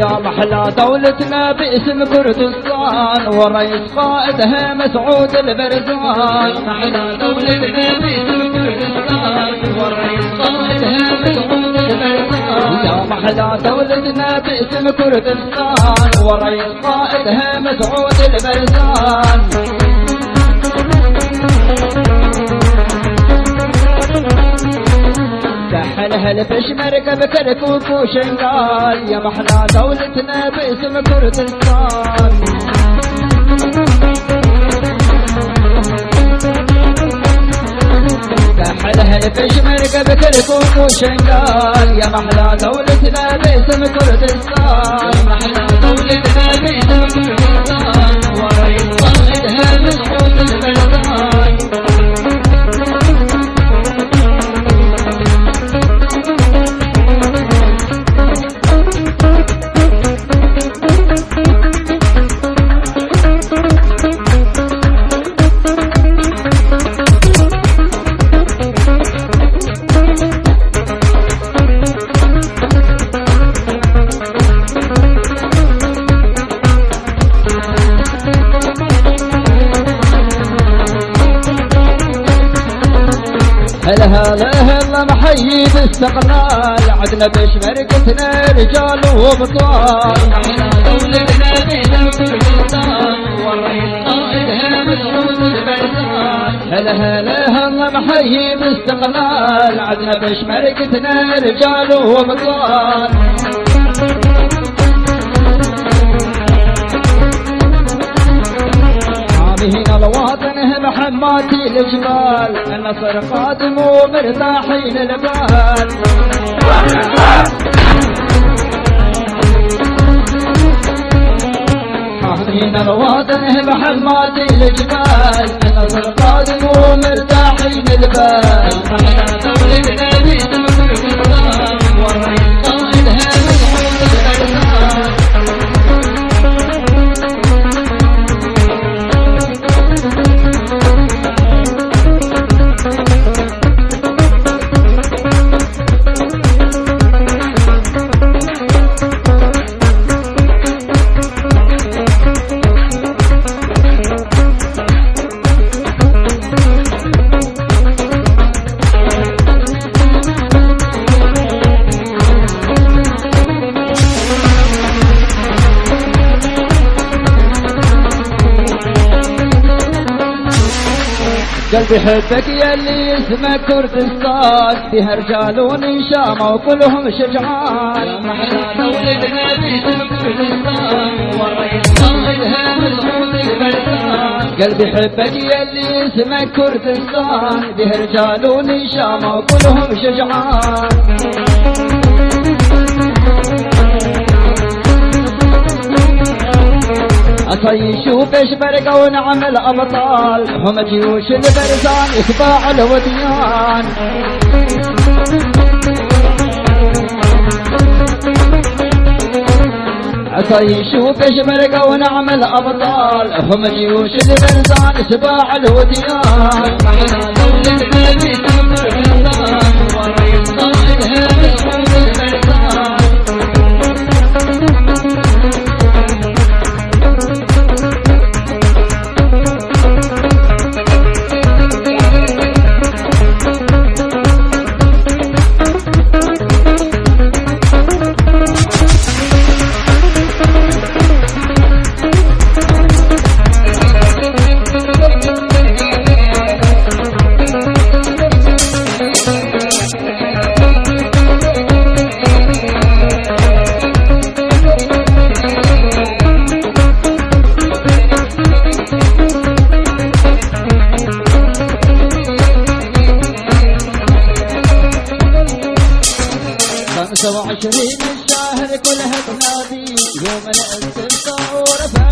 يا محلى دولتنا باسم كردستان ورئيس قائدها مسعود البرزان. محلى دولتنا باسم كردستان ورئيس قائدها مسعود البرزان. يا محلى دولتنا باسم كردستان ورئيس قائدها مسعود البرزان. كحلها البشمركة بكركوك وشنغال يا محلى دولتنا باسم كردستان. كحلها البشمركة بكركوك وشنغال يا محلى دولتنا باسم كردستان. محلى دولتنا باسم كردستان ورئيس قائدها مسعود البرزان. هلا هلا محيي باستقلال عدنا بشمركتنا رجال وابطال. محلى دولتنا باسم كردستان ورئيس قائدها مسعود البرزان. هلا هلا محيي باستقلال عدنا بشمركتنا رجال وابطال. حامين الوطن محماتي الجبال النصر قادم ومرتاحين البال. حامين الوطن محماتي الجبال النصر قادم ومرتاحين البال. محلى دولتنا باسم كردستان ورئيس قائدها مسعود البرزان. قلبي حبك يلي اسمك كردستان فيها رجال ونشامة وكلهم شجعان. محلى دولتنا باسم كردستان ورئيس قائدها مسعود البرزان. قلبي حبك يلي اسمك كردستان فيها رجال ونشامة وكلهم شجعان. عطيشوا بشبرقة ونعمل أبطال هم جيوش البرزان يتباع الوديان. عطيشوا بشبرقة ونعمل أبطال هم جيوش البرزان يتباع الوديان. محلى دولتنا باسم كردستان ورئيس قائدها مسعود البرزان. وعشرين الشهر كلها تنادي يوم الاستفتاء ورفع